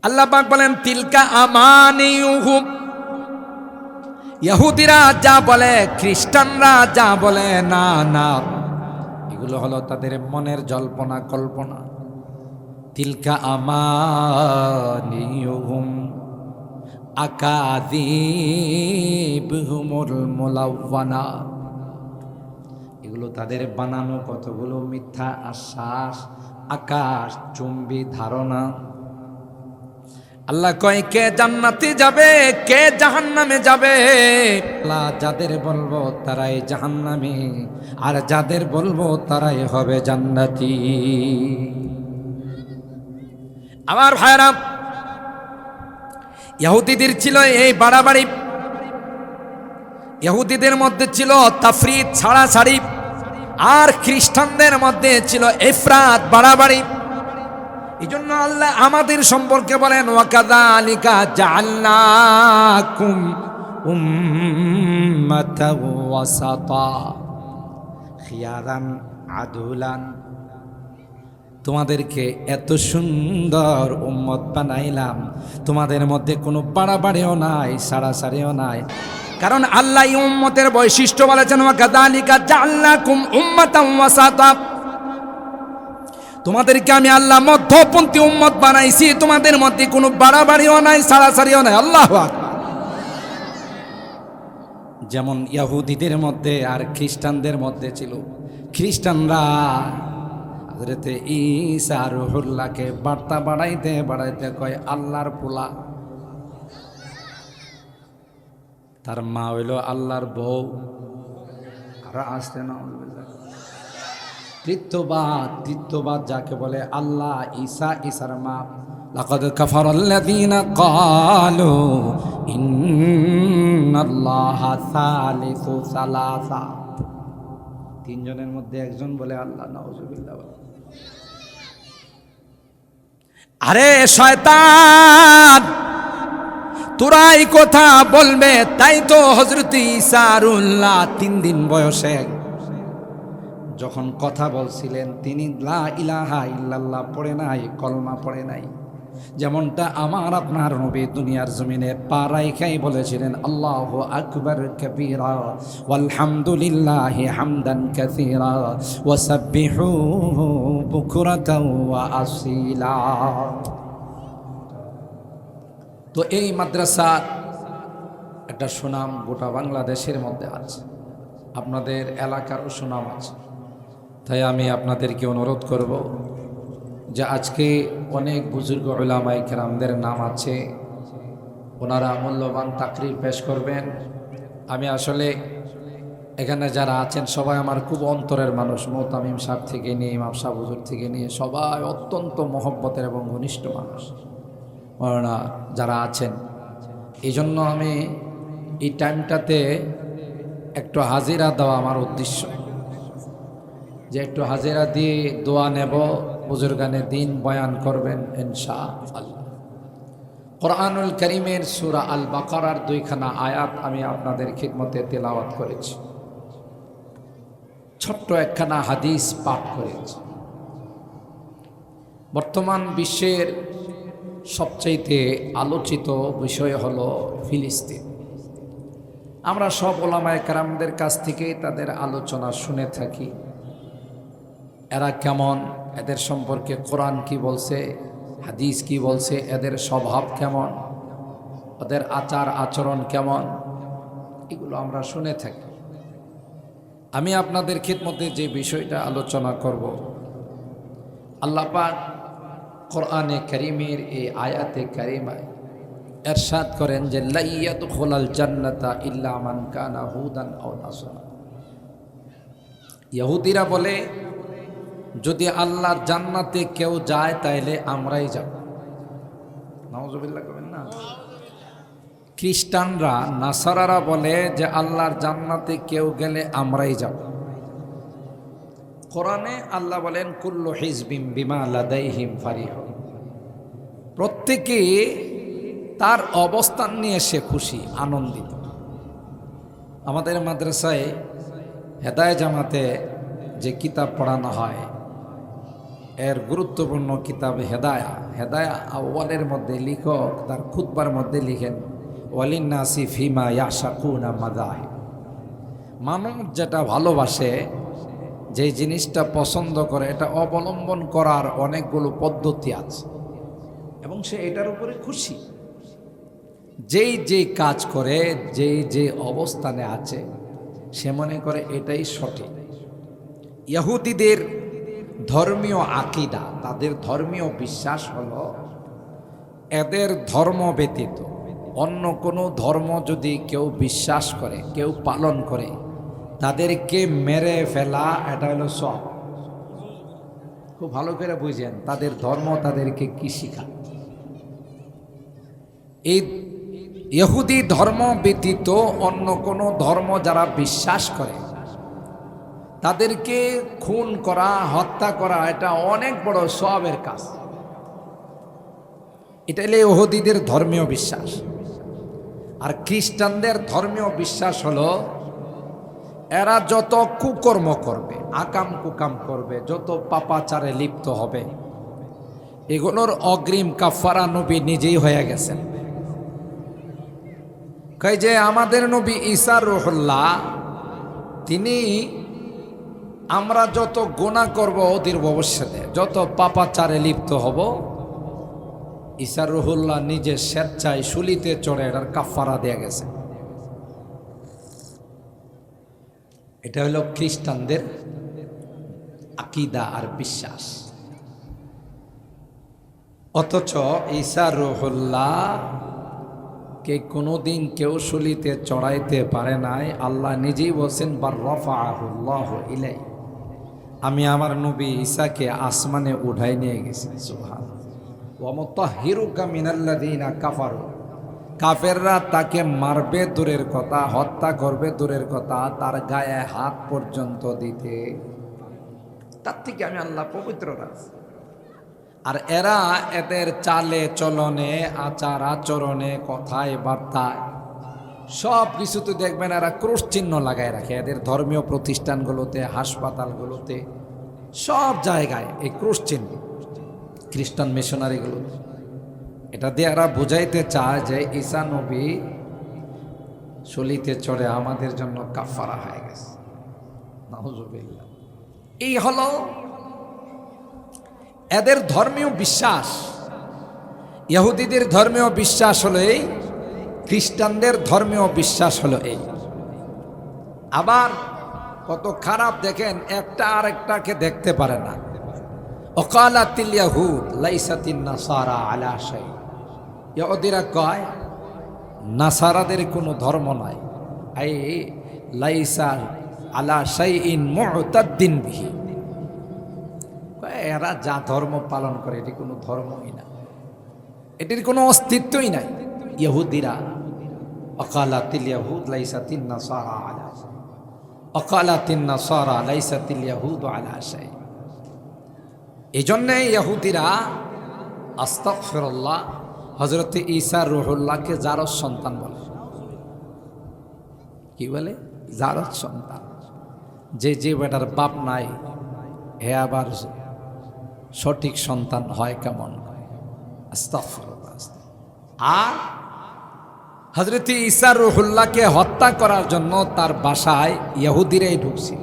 আল্লাহ পাক বলেন তিলকা আমানিয়ুহুম, ইহুদিরা যা বলে, খ্রিস্টানরা যা বলে, না না, এগুলো হলো তাদের মনের জল্পনা কল্পনা। তিলকা আমানিয়ুহুম আকাযিবুহুমুল মুলাওয়ানা, এগুলো তাদের বানানো কতগুলো মিথ্যা আশ্বাস, আকাশ চুম্বী ধারণা। আল্লাহ কয় কে জান্নাতে যাবে, কে জাহান্নামে যাবে? আল্লাহ যাদের বলবো তারাই জাহান্নামী, আর যাদের বলবো তারাই হবে জান্নাতি। আমার ভাইরা, ইহুদিদের ছিল এই বাড়াবাড়ি, ইহুদিদের মধ্যে ছিল তাফরিদ ছাড়াছাড়ি, আর খ্রিস্টানদের মধ্যে ছিল ইফরাত বাড়াবাড়ি। এই জন্য আল্লাহ আমাদের সম্পর্কে বলেন ওয়াকাযালিকা জাআলনাকুম উম্মাতাও ওয়াসাতা খিয়ারান আদুলান, তোমাদেরকে এত সুন্দর উম্মত বানাইলাম, তোমাদের মধ্যে কোনো বাড়াবাড়িও নাই, ছাড়াছাড়িও নাই। কারণ আল্লাহ এই উম্মতের বৈশিষ্ট্য বলেছেন ওয়াকাযালিকা জাআলনাকুম উম্মাতাও ওয়াসাতা, তোমাদেরকে আমি আল্লাহ মধ্যপন্থী উম্মত বানাইছি, তোমাদের মধ্যে কোনো বাড়াবাড়িও নাই, ছাড়াছাড়িও নাই। আল্লাহু আকবার। যেমন ইহুদিদের মধ্যে আর খ্রিস্টানদের মধ্যে ছিল, খ্রিস্টানরা হযরতে ঈসা রূহুল্লাহকে বার্তা বাড়াইতে বাড়াইতে কয় আল্লাহর পোলা, তার মা হইল আল্লাহর বউ। আর আসতে না তৃতীয়বাদ যাকে বলে আল্লাহ ঈসা, ঈসার মা। লাকাদ কাফারাল্লাযীনা ক্বালু ইন্নাল্লাহা সালিসু সালাসা, তিনজনের মধ্যে একজন বলে আল্লাহ, নাউযুবিল্লাহ। আরে শয়তান, তোরা এই কথা বলবে, তাই তো হযরত ঈসা রুহুল্লাহ 3 দিন বয়সে যখন কথা বলছিলেন, তিনি লা ইলাহা ইল্লাল্লাহ পড়ে নাই, কলমা পড়ে নাই। যেমনটা আমার আপনার নবী দুনিয়ার জমিনে পা রাইখাই বলেছিলেন আল্লাহু আকবার কাবীরা ওয়ালহামদুলিল্লাহি হামদান কাসীরা ওয়া সাব্বিহুহু বুকরাতাও ওয়া আসীলা। তো এই মাদ্রাসার একটা সুনাম গোটা বাংলাদেশের মধ্যে আছে, আপনাদের এলাকারও সুনাম আছে। তাই আমি আপনাদেরকে অনুরোধ করব যে আজকে অনেক বুজুর্গ উলামায়ে কেরামদের নাম আছে, ওনারা মূল্যবান তাকরীর পেশ করবেন। আমি আসলে এখানে যারা আছেন সবাই আমার খুব অন্তরের মানুষ, মুহতামিম সাহেব থেকে নিয়ে ইমাম সাহেব হুজুর থেকে নিয়ে সবাই অত্যন্ত মহব্বতের এবং ঘনিষ্ঠ মানুষ ওনারা যারা আছেন। এই জন্য আমি এই টাইমটাতে একটু হাজিরা দেওয়া আমার উদ্দেশ্য, যে একটু হাজিরা দিয়ে দোয়া নেব, বুজুর্গানে দিন বয়ান করবেন ইনশাআল্লাহ। কোরআনুল কারীমের সূরা আল বাকারার 2খানা আয়াত আমি আপনাদের খিদমতে তেলাওয়াত করেছি, ছোট্ট একখানা হাদিস পাঠ করেছি। বর্তমান বিশ্বের সবচাইতে আলোচিত বিষয় হলো ফিলিস্তিন। আমরা সব উলামায়ে কেরামদের কাছ থেকে তাদের আলোচনা শুনে থাকি, এরা কেমন, এদের সম্পর্কে কোরআন কি বলছে, হাদিস কি বলছে, এদের স্বভাব কেমন, ওদের আচার আচরণ কেমন, এগুলো আমরা শুনে থাকি। আমি আপনাদের খিদমতে যে বিষয়টা আলোচনা করব, আল্লাহ পাক কোরআনে কারীমের এই আয়াতে কারিমায় ইরশাদ করেন যে লা ইয়াদখুলাল জান্নাতা ইল্লা মান কানা হুদান আও নাসারা। ইহুদিরা বলে যদি আল্লাহর জান্নাতে কেউ যায় তাইলে আমরাই যাব, নাউযুবিল্লাহ করেন না। খ্রিস্টানরা নাসারারা বলে যে আল্লাহর জান্নাতে কেউ গেলে আমরাই যাব। কোরআনে আল্লাহ বলেন কুল্লু হিজবিম বিমা লাদাইহিম ফারিহুন, প্রত্যেকে তার অবস্থান নিয়ে সে খুশি, আনন্দিত। আমাদের মাদ্রাসায় হেদায়েত জামাতে যে কিতাব পড়ানো হয়, এর গুরুত্বপূর্ণ কিতাব হেদায়া। হেদায়া আউয়ালের মধ্যে লেখক তার খুতবার মধ্যে লিখেন ওয়ালিন্নাসি ফিমা ইয়াশাকুনা মাযাহিব। মানুষ যেটা ভালোবাসে, যে জিনিসটা পছন্দ করে, এটা অবলম্বন করার অনেকগুলো পদ্ধতি আছে এবং সে এটার উপরে খুশি। যেই যে কাজ করে, যেই যে অবস্থানে আছে, সে মনে করে এটাই সঠিক। ইহুদিদের ধর্মীয় আকীদা, তাদের ধর্মীয় বিশ্বাস হলো এদের ধর্ম ব্যতীত অন্য কোনো ধর্ম যদি কেউ বিশ্বাস করে, কেউ পালন করে, তাদেরকে মেরে ফেলা এটা হলো সব। খুব ভালো করে বুঝেন তাদের ধর্ম তাদেরকে কি শিখায়। এই ইহুদি ধর্ম ব্যতীত অন্য কোনো ধর্ম যারা বিশ্বাস করে, তাদেরকে খুন করা, হত্যা করা এটা অনেক বড় সওয়াবের কাজ। এটা হলো ইহুদিদের ধর্মীয় বিশ্বাস। আর খ্রিস্টানদের ধর্মীয় বিশ্বাস হলো এরা যত কুকর্ম করবে, আকাম কুকাম করবে, যত পাপাচারে লিপ্ত হবে, এগুলোর অগ্রিম কাফারা নবী নিজেই হয়ে গেছেন। কই যে আমাদের নবী ঈসা রুহুল্লাহ, তিনি আমরা যত গুনাহ করব অধীর ভবিষ্যতে, যত পাপাচারে লিপ্ত হব, ঈসা রুহুল্লাহ নিজে স্বেচ্ছায় শুলিতে চড়ে এটার কাফারা দেয়া গেছে। এটা হলো খ্রিস্টানদের আকীদা আর বিশ্বাস। অথচ ঈসা রুহুল্লাহ কে কোনোদিন কেউ শুলিতে চড়াইতে পারে নাই। আল্লাহ নিজেই বলছেন বার রাফাআহুল্লাহু ইলাই, আমি আমার নবী ঈসাকে আসমানে উঠাই নিয়ে গেছি। সুবহানাল্লাহ। ওয়া মুতাহহিরুকা মিনাল্লাযিনা কাফারু, কাফেররা তাকে মারবে দূরের কথা, হত্যা করবে দূরের কথা, তার গায়ে হাত পর্যন্ত দিতে, তার থেকে আমি আল্লাহ পবিত্র রাখছি। আর এরা এদের চালে চলনে, আচার আচরণে, কথায় বার্তায়, সব কিছুতে দেখবেন এরা ক্রুশ চিহ্ন লাগায় রাখে। এদের ধর্মীয় প্রতিষ্ঠানগুলোতে, হাসপাতালগুলোতে, সব জায়গায় এই ক্রুশ চিহ্ন। খ্রিস্টান মিশনারিগুলো এটা দিয়ে এরা বুঝাইতে চায় যে ঈসা নবী শলিতে চড়ে আমাদের জন্য কাফারা হয়ে গেছে। নাউজুবিল্লাহ। এই হলো এদের ধর্মীয় বিশ্বাস। ইহুদিদের ধর্মীয় বিশ্বাস হলো এই, খ্রিস্টানদের ধর্মীয় বিশ্বাস হলো এই। আবার কত খারাপ দেখেন, একটা আরেকটাকে দেখতে পারে না। ওয়াকালাতিল ইয়াহুদ লাইসাতিন নাসারা আলা শাই, ইহুদিরা কয় নাসারাদের কোনো ধর্ম নাই। আই লাইসা আলা শাইইন মুতাদ্দিন বিহি, এরা যা ধর্ম পালন করে এটি কোনো ধর্মই না, এটির কোনো অস্তিত্বই নাই। ইহুদিরা ওয়াকালাতিল ইয়াহুদ লাইসাতিন নাসারা আলা শাই, ওয়াকালাতিন নাসারা লাইসাতিল ইয়াহুদ আলা শাই। এই জন্যে ইহুদিরা আস্তাগফিরুল্লাহ হযরত ঈসা রুহুল্লাহকে জারজ সন্তান বলে। কি বলে? জারজ সন্তান। যে যে বেটার বাপ নাই, হে আবার সঠিক সন্তান হয় কেমন? আস্তাগফিরুল্লাহ। আর হযরত ঈসা রুহুল্লাহকে হত্যা করার জন্য তার বাসায় ইহুদিরাই ঢুকছিল।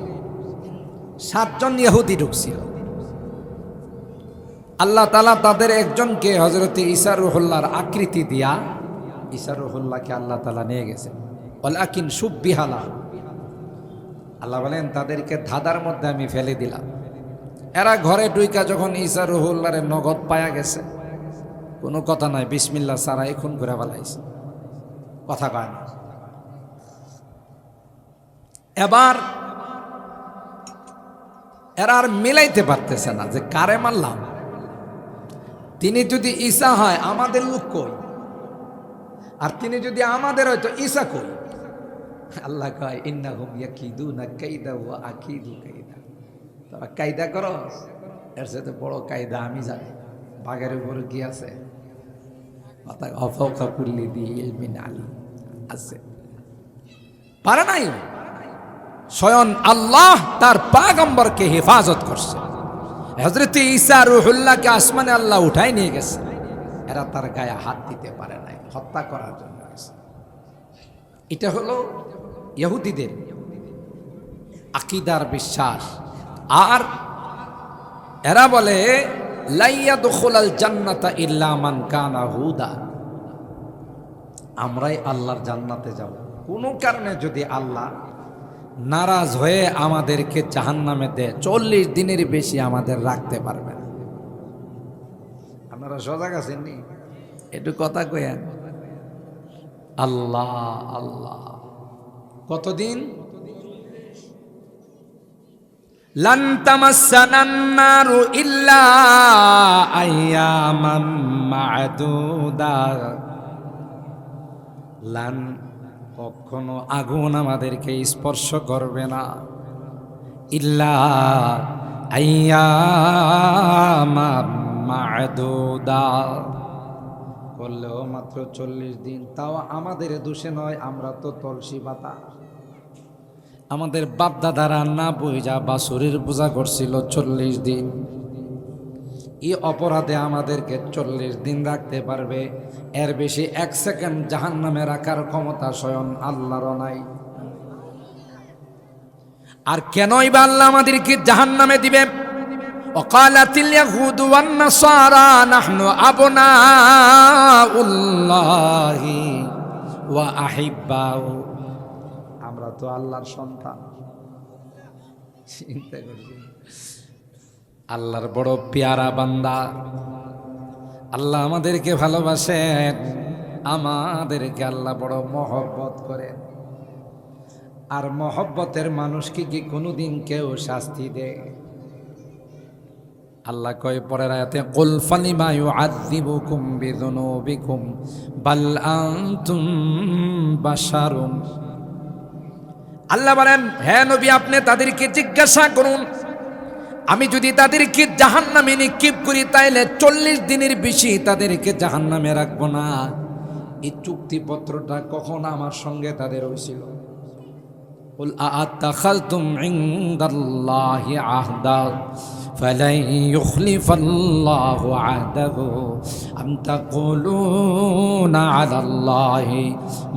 7 জন ইহুদি ঢুকছিল। আল্লাহ তাআলা তাদের একজনকে হযরত ঈসা রুহুল্লাহর আকৃতি দিয়া ঈসা রুহুল্লাহকে আল্লাহ তাআলা নিয়ে গেছেন। ওয়ালাকিন সুববিহা লাহু, আল্লাহ বলেন তাদেরকে ধাঁধার মধ্যে আমি ফেলে দিলাম। এরা ঘরে ঢুইকা যখন ঈসা রুহুল্লাহর নগদ পায়া গেছে, কোনো কথা নাই, বিসমিল্লাহ সারাই খুন করে ফেলাইছে, কথা কয় না। এবার এরা আর মিলাইতে পারতেছে না যে কারে মারলাম। তিনি যদি ঈসা হয় আমাদের লোক কই, আর তিনি যদি আমাদের হয়তো ঈসা কই। আল্লাহ কয় ইন্নাহুম ইয়াকিদুনা কাইদা ওয়া আকিদু কাইদা, তোরা কায়দা করস, এর সাথে বড় কায়দা আমি জানি। বাঘের উপরে কি আছে? ফাওকা কুল্লি দি ইলমিন আলী আছে, পারে নাই। স্বয়ং আল্লাহ তার পয়গম্বরকে হেফাজত করছে। হযরত ঈসা রূহুল্লাহকে আসমানে আল্লাহ উঠাই নিয়ে গেছে, এরা তার গায়ে হাত দিতে পারে নাই, হত্যা করার জন্য গেছে। এটা হলো ইহুদিদের আকীদার বিশ্বাস। আর এরা বলে লা ইয়াদখুলাল জান্নাতা ইল্লা মান কানা হুদা, আমরাই আল্লাহর জান্নাতে যাব। কোনো কারণে যদি আল্লাহ নারাজ হয়ে আমাদেরকে জাহান্নামে দেয়, 40 দিনের বেশি আমাদের রাখতে পারবে না। আপনারা সজাগ আছেন নি? একটু কথা কয়েন। আল্লাহ আল্লাহ, কতদিন? লান তামাসসানান নারু ইল্লা আইয়ামাম মা'দুদা, লান, কখনো আগুন আমাদেরকে স্পর্শ করবে না, ইল্লা আইয়ামাম মা'দুদা, করলেও মাত্র 40 দিন। তাও আমাদের দোষে নয়, আমরা তো তলসি পাতা। আমাদের বাপ দাদারা না বুঝা বাছুরের পূজা করছিল 40 দিন। এই অপরাধে আমাদেরকে 40 দিন রাখতে পারবে, এর বেশি 1 সেকেন্ড জাহান্নামে রাখার ক্ষমতা স্বয়ং আল্লাহর নাই। আর কেনই বা আল্লাহ আমাদেরকে জাহান্নামে দিবে? ওয়াকালাতিল ইয়াহুদু ওয়ান নাসারা নাহনু আবনাউল্লাহি ওয়া আহিব্বাউ, আমরা তো আল্লাহর সন্তান। চিন্তা করছি, আল্লাহর বড় পেয়ারা বান্দা, আল্লাহ আমাদেরকে ভালোবাসেন, আমাদেরকে আল্লাহ বড় মহব্বত করেন। আর মহব্বতের মানুষকে কি কোনোদিন কেউ শাস্তি দেয়? আল্লাহ কয় পরের আয়াতে, কুল ফালিমা ইউআযযিবুকুম বিযুনুবিকুম বাল আনতুম বাশারুন। আল্লাহ বলেন, হে নবী, আপনি তাদেরকে জিজ্ঞাসা করুন, আমি যদি তাদেরকে জাহান্নামে নিক্ষেপ করি তাইলে 40 দিনের বেশি তাদেরকে জাহান্নামে রাখবো না। এই চুক্তিপত্রটা কখন আমার সঙ্গে তাদের হয়েছিল? কুল আ'তাখালতুম ইনদাল্লাহি আহদা ফালাই ইউখলিফাল্লাহু আহদাহু আম তাকুলুনা আলাল্লাহি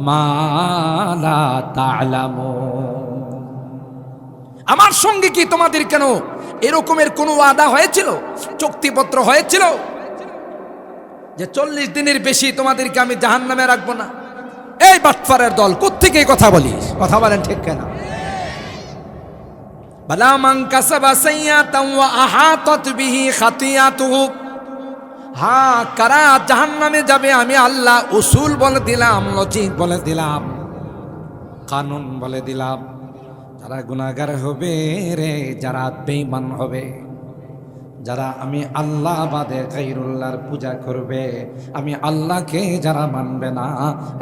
মা লা তা'লামুন। আমার সঙ্গে কি তোমাদের কেন এরকমের কোনো ওয়াদা হয়েছিল, চুক্তিপত্র হয়েছিল যে 40 দিনের বেশি তোমাদেরকে আমি জাহান্নামে রাখবো না? এই বাটফারের দল, কোত্থেকে কথা বলিস? কথা বলেন ঠিক কেন? বালা মান কাসাবা সাইয়াতান ওয়া আহাতাত বিহি খাতিয়াতুহু, হ্যাঁ, কারা জাহান্নামে যাবে আমি আল্লাহ উসুল বলে দিলাম, লজিক বলে দিলাম, কানুন বলে দিলাম। যারা গুনাহগার হবে রে, যারা বেঈমান হবে, যারা আমি আল্লাহ বাদে গায়রুল্লাহর পূজা করবে, আমি আল্লাহকে যারা মানবে না,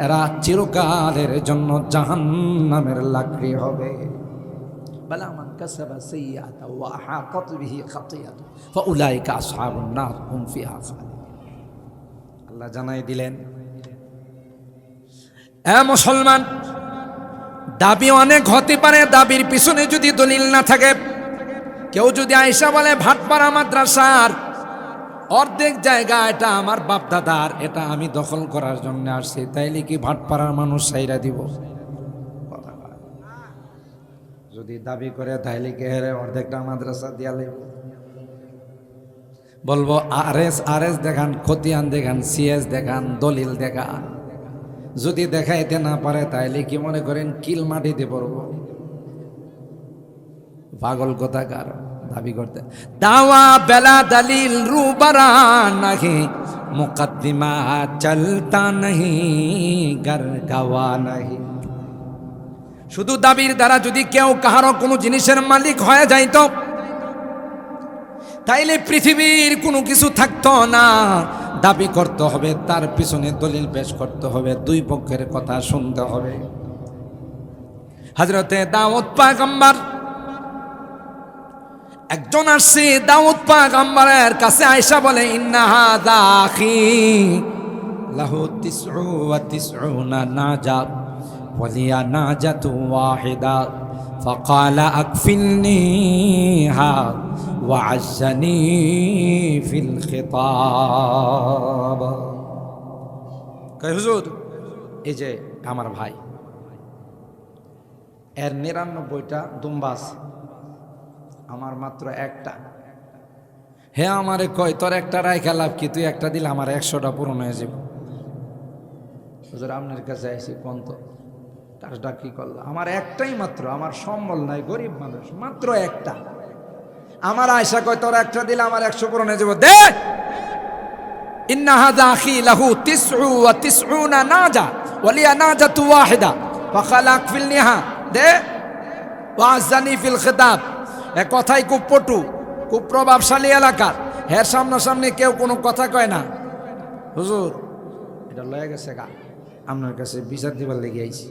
এরা চিরকালের জন্য জাহান্নামের লাকড়ি হবে। বালা মান কাসাবা সাইয়্যাতা ওয়া আহাতাত বিহি খাতিয়াতু ফাউলাইকা আসহাবুন নার হুম ফিহা খালিদুন। আল্লাহ জানাই দিলেন, এ মুসলমান, দাবি অনেক হতে পারে, দাবির পিছনে যদি দলিল না থাকে, কেউ যদি আয়েশা বলে ভাটপাড়া মাদ্রাসার অর্ধেক জায়গা এটা আমার বাপ দাদার, এটা আমি দখল করার জন্য আসছি, তাইলে কি ভাটপাড়ার মানুষ সাইরা দিব? যদি দাবি করে তাইলে কি হেরে অর্ধেকটা মাদ্রাসা দিয়া লইব? বলবো আরএস দেখান, খতিয়ান দেখান, সিএস দেখান, দলিল দেখান। যদি দেখাইতে না পারে তাইলে কি মনে করেন কিল মাটিতে পড়ব? পাগল কথাকার দাবি করতে। দাওয়া বেলা দলিল রুবারা নাহি, মুকদ্দিমা চলতা নাহি, গর গাওয়া নাহি। শুধু দাবির দ্বারা যদি কেউ কাহারও কোনো জিনিসের মালিক হয়ে যাইত, তাইলে পৃথিবীর কোনো কিছু থাকতো না। দাবি করতে হবে, তার পিছনে দলিল পেশ করতে হবে, দুই পক্ষের কথা শুনতে হবে। হযরতে দাউদ পয়গম্বর, একজন আসছে দাউদ পয়গম্বরের কাছে, আয়েশা বলে ইন্না হাযা আখি লাহু ৯৯ নাজাত ওয়ালিয়া নাজাতু ওয়াহিদা فقال أكفلنيها وعزني في الخطاب কয় হুজুর এই যে আমার ভাই এর ৯৯টা দুম্বা আছে, আমার মাত্র একটা। হে আমারে কয় তোর একটা রাইখা লাভ কি, তুই একটা দিলে আমার ১০০টা পূরণ হয়ে যাবে। হুজুর আপনার কাছে আইসি কোন তো কাজটা কি করলো, আমার একটাই মাত্র, আমার সম্বল নাই, গরিব মানুষ, মাত্র একটা। আমার আয়সা কয় তোর একটা দিলে আমার ১০০ পূরণ হয়ে যাবে, দে। ইন্না হাযা আখি লাহু ৯৯ নাজা ওয়া লিয়া নাজাতু ওয়াহিদা ফাকালা আকফিলনিহা, দে ওয়াজানি ফিল খিতাব। এ কথাই খুব পটু, খুব প্রভাবশালী এলাকার, হের সামনাসামনি কেউ কোনো কথা কয় না। হুজুর এটা লয়ে গেছে গা, আপনার কাছে বিচার দিবার লেগে আইছি।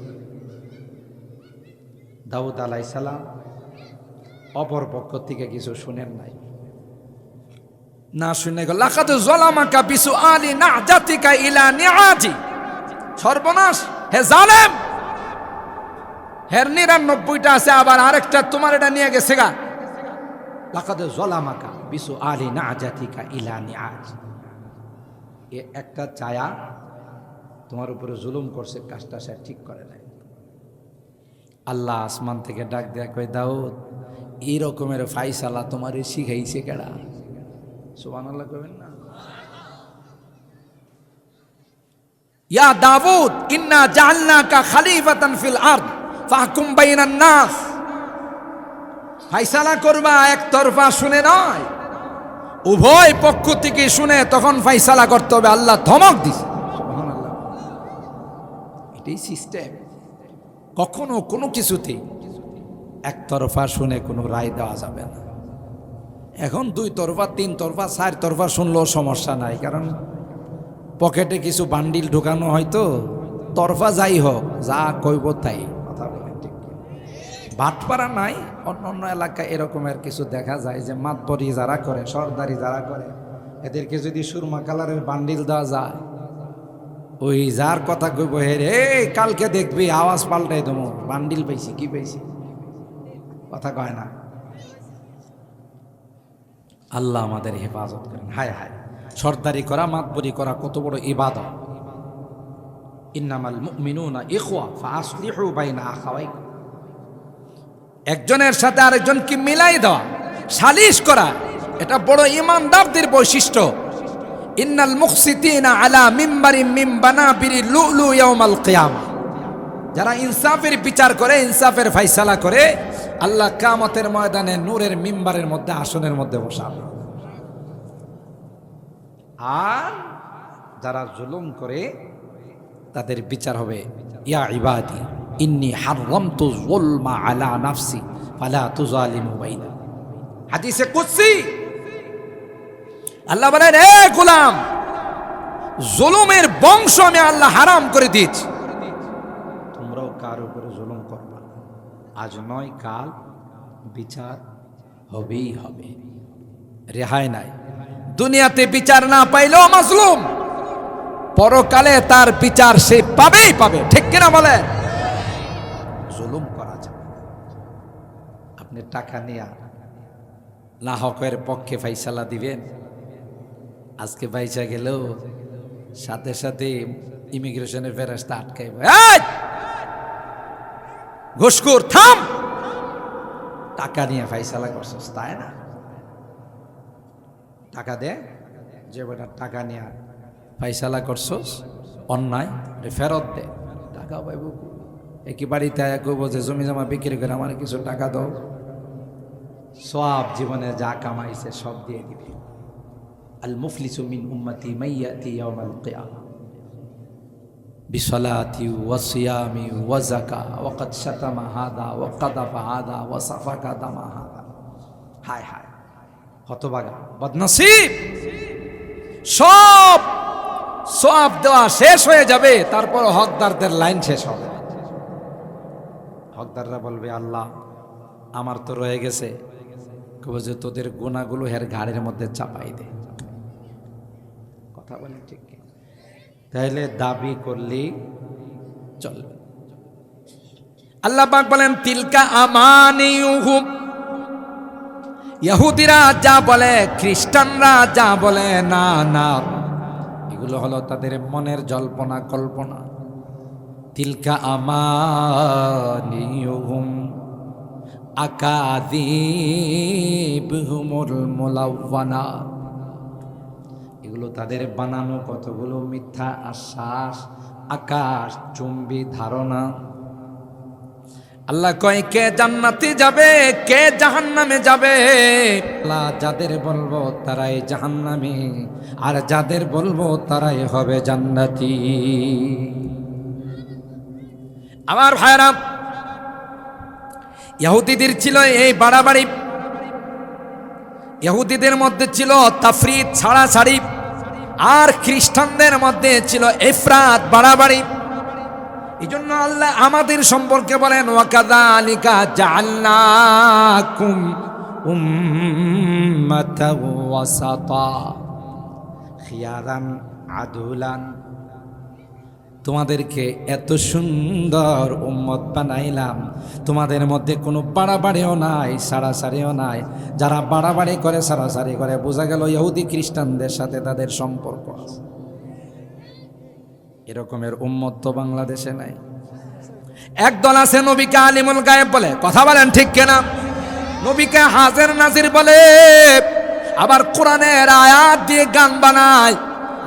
দাউদ আলাইহিস সালাম অপর পক্ষ থেকে কিছু শুনেন নাই, না শুনে গেল লাকাদ যালামাকা বিসুআলি নাজাতিকা ইলা নিআজি, সর্বনাশ, হে জালেম, হের ৯৯টা আছে, আবার আরেকটা তোমার এটা নিয়ে গেছে গা। লাকাদ যালামাকা বিসুআলি নাজাতিকা ইলা নিআজ, এ একটা ছায়া তোমার উপরে জুলুম করছে, কাজটা সে ঠিক করে নাই। আল্লাহ আসমান থেকে ডাক দেয়া কয় দাউদ এই রকমের ফাইসালা তোমারে শিখাইছে কেডা? সুবহানাল্লাহ কইবেন না? ইয়া দাউদ ইন্না জাআলনাকা খলিফাতান ফিল আরদ ফাহকুম বাইনান নাস, ফাইসালা করবা একতরফা শুনে নয়, উভয় পক্ষ থেকে শুনে তখন ফাইসালা করতে হবে। আল্লাহ ধমক দিছে, সুবহানাল্লাহ। এটাই সিস্টেম, কখনো কোনো কিছুতে একতরফা শুনে কোনো রায় দেওয়া যাবে না। এখন ২ তরফা ৩ তরফা ৪ তরফা শুনলেও সমস্যা নাই, কারণ পকেটে কিছু বান্ডিল ঢুকানো হয়তো, তরফা যাই হোক, যা কইব তাই কথা বলে। ঠিক ভাটপাড়া নাই, অন্য অন্য এলাকায় এরকমের কিছু দেখা যায় যে মাতবরি যারা করে, সরদারি যারা করে, এদেরকে যদি সুরমা কালারের বান্ডিল দেওয়া যায়, ওই যার কথা কইব হে রে কালকে দেখবি আওয়াজ পাল্টাই দেবো, বান্ডিল পাইছি, কি পাইছি, কথা কয় না। আল্লাহ আমাদের হেফাজত করেন। হায় হায়, সরদারি করা, মাতবরি করা কত বড় ইবাদত। ইন্নামাল মুমিনুনা ইখওয়া ফাসলিহু বাইনা আখাওয়াইকুম, একজনের সাথে আরেকজনকে মিলাই দেওয়া, সালিশ করা, এটা বড় ইমানদারদের বৈশিষ্ট্য। ইন্নাল মুকসিতিনা আলা মিম্বারিম মিন বানাবিরি লুলু ইয়াউমাল কিয়ামা, যারা ইনসাফের বিচার করে, ইনসাফের ফাইসালা করে, আল্লাহ কিয়ামতের ময়দানে নূরের মিম্বারের মধ্যে, আসনের মধ্যে বসাবে। আর যারা জুলুম করে তাদের বিচার হবে ইয়া ইবাদি ইন্নী হাররামতু যুলমা আলা নাফসি ফালা তুযালিমু বাইনা। হাদিসে কুদসি আল্লাহ বলেন, হে গোলাম, জুলুমের বংশ আমি আল্লাহ হারাম করে দিয়েছি, তোমরাও কার উপরে জুলুম করবা, আজ নয় কাল বিচার হবেই হবে, রেহাই নাই। দুনিয়াতে বিচার না পাইলেও মাজলুম, পরকালে তার বিচার সে পাবেই পাবে, ঠিক কিনা বলেন? জুলুম করা যাবে। আপনি টাকা নিয়ে লাহকের পক্ষে ফাইসালা দিবেন, আজকে পয়সা গেলেও সাথে সাথে ইমিগ্রেশনের ফেরেশতা আটকাইব, ঘুষখোর থাম, টাকা নিয়ে ফাইসালা করছস, তাই না? টাকা দে, যে বেটা টাকা নিয়ে ফাইসালা করছস অন্যায়, ফেরত দে, টাকা পাইব। একই বাড়িতে কইব যে জমি জমা বিক্রি করে আমার কিছু টাকা দাও, সব জীবনে যা কামাইছে সব দিয়ে দিবে। আল মুফলিসু মিন উম্মতি মাইয়াতি ইয়াউমাল কিয়ামা বিসলাতি ওয়া সিয়ামি ওয়া যাকা ওয়া ক্বাদ শাতামা হাদা ওয়া কাযাফা হাদা ওয়া সাফাকা দামা হাদা। হায় হায়, হতভাগা, বদনসিব। সব সওয়াব দেওয়া শেষ হয়ে যাবে, তারপর হকদারদের লাইন শেষ হবে। হকদাররা বলবে, আল্লাহ আমার তো রয়ে গেছে, কবে যে তোদের গুনাহগুলো হের ঘাড়ের মধ্যে চাপাই দে। কথা বলেন ঠিক? তাহলে দাবি করলেই চলবে। আল্লাহ পাক বলেন তিলকা আমানিয়ুহুম, ইহুদিরা যা বলে, খ্রিস্টানরা যা বলে, না না, এগুলো হলো তাদের মনের জল্পনা কল্পনা। তিলকা আমানিয়ুহুম আকাযিবুহুমুল মুলাওয়ানা, এগুলো তাদের বানানো কতগুলো মিথ্যা আশ্বাস, আকাশ চুম্বী ধারণা। আল্লাহ কয় কে জান্নাতে যাবে, কে জাহান্নামে যাবে? আল্লাহ যাদের বলবো তারাই জাহান্নামী, আর যাদের বলবো তারাই হবে জান্নাতি। আমার ভাইরা, ইহুদিদের ছিল এই বাড়াবাড়ি, ইহুদিদের মধ্যে ছিল তাফরিদ ছাড়াছাড়ি, আর খ্রিস্টানদের মধ্যে ছিল ইফরাত বাড়াবাড়ি। এই জন্য আল্লাহ আমাদের সম্পর্কে বলেন ওয়াকাযালিকা জাআলনাকুম উম্মাতাও ওয়াসাতা খিয়ারান আদুলান, তোমাদেরকে এত সুন্দর উম্মত বানাইলাম, তোমাদের মধ্যে কোনো বাড়াবাড়িও নাই, সারাসারিও নাই। যারা বাড়াবাড়ি করে, সারাসারি করে, বোঝা গেল ইহুদি খ্রিস্টানদের সাথে তাদের সম্পর্ক আছে। এরকমের উম্মত তো বাংলাদেশে নাই। একদল আছে নবীকে আলিমুল গায়েব বলে, কথা বলেন ঠিক কিনা? নবীকে হাজির নাজির বলে, আবার কোরআনের আয়াত দিয়ে গান বানায়,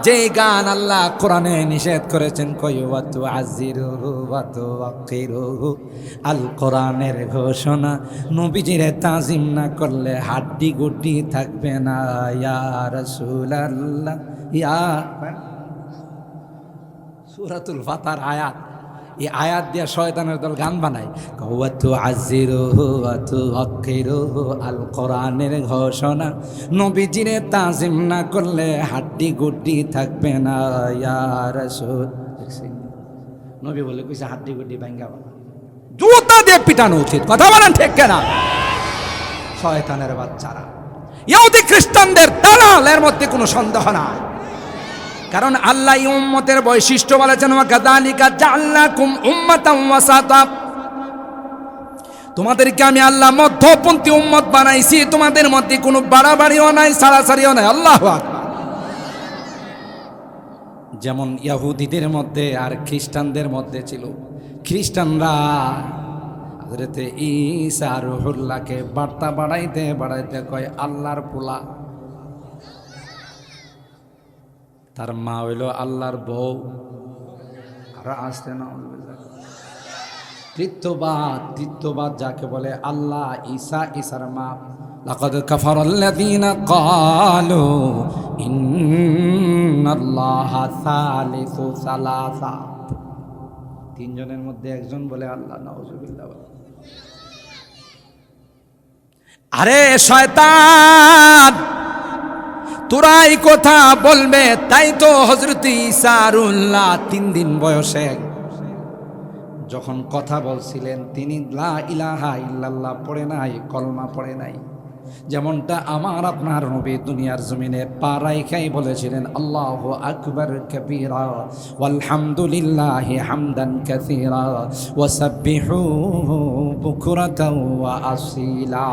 যে গান আল্লাহ কোরআনে নিষেধ করেছেন। কয়ুয়াতু আজিরুহু ওয়া তুওয়াক্কিরুহু, আল কোরআনের ঘোষণা, নবীজিরে তাজিম না করলে হাড্ডি গুড্ডি থাকবে না। ইয়া রাসূলুল্লাহ, ইয়া সূরাতুল ফাতার আয়াত, এই আয়াত দিয়ে শয়তানের দল গান বানায়। ওয়া তুআযিরুহু ওয়া তুওয়াক্কিরুহু, আল কোরআনের ঘোষণা, নবীজিরে তাজিম না করলে হাড্ডি গুড্ডি থাকবে না। ইয়া রাসূল, নবী বলে কইছে হাড্ডি গুড্ডি ভাঙ্গা জুতা দিয়ে পিটানো উচিত। কথা বলেন ঠিক কিনা? শয়তানের বাচ্চারা, ইহুদি খ্রিস্টানদের দালাল, এর মধ্যে কোনো সন্দেহ নাই। কারণ আল্লাহ এই উম্মতের বৈশিষ্ট্য বলেছেন ওয়াকাযালিকা জাআলনাকুম উম্মাতাও ওয়াসাতা, তোমাদেরকে আমি আল্লাহ মধ্যপন্থী উম্মত বানাইছি, তোমাদের মধ্যে কোনো বাড়াবাড়িও নাই, সারাসারিও নাই। আল্লাহু আকবার। যেমন ইহুদিদের মধ্যে আর খ্রিস্টানদের মধ্যে ছিল, খ্রিস্টানরা হযরত ঈসা রূহুল্লাহকে বার্তা বাড়াইতে বাড়াইতে কয় আল্লাহর পোলা, তার মা হইল আল্লাহর বউ। আর আসতে না তৃতীয়বাদ যাকে বলে আল্লাহ ঈসা, ঈসার মা। লাকাদ কাফারাল্লাযীনা ক্বালু ইন্নাল্লাহা সালিসু সালাসা, তিনজনের মধ্যে একজন বলে আল্লাহ। নাউযুবিল্লাহ। আরে শয়তান, তোরা এই কথা বলবে, তাই তো হযরত ঈসা রুহুল্লাহ 3 দিন বয়সে যখন কথা বলছিলেন, তিনি লা ইলাহা ইল্লাল্লাহ পড়ে নাই, কলমা পড়ে নাই। যেমনটা আমার আপনার নবী দুনিয়ার জমিনে পা রাইখাই বলেছিলেন আল্লাহু আকবার কাবীরা ওয়ালহামদুলিল্লাহি হামদান কাসীরা ওয়াসাব্বিহুহু বুকরাতাও ওয়া আসীলা।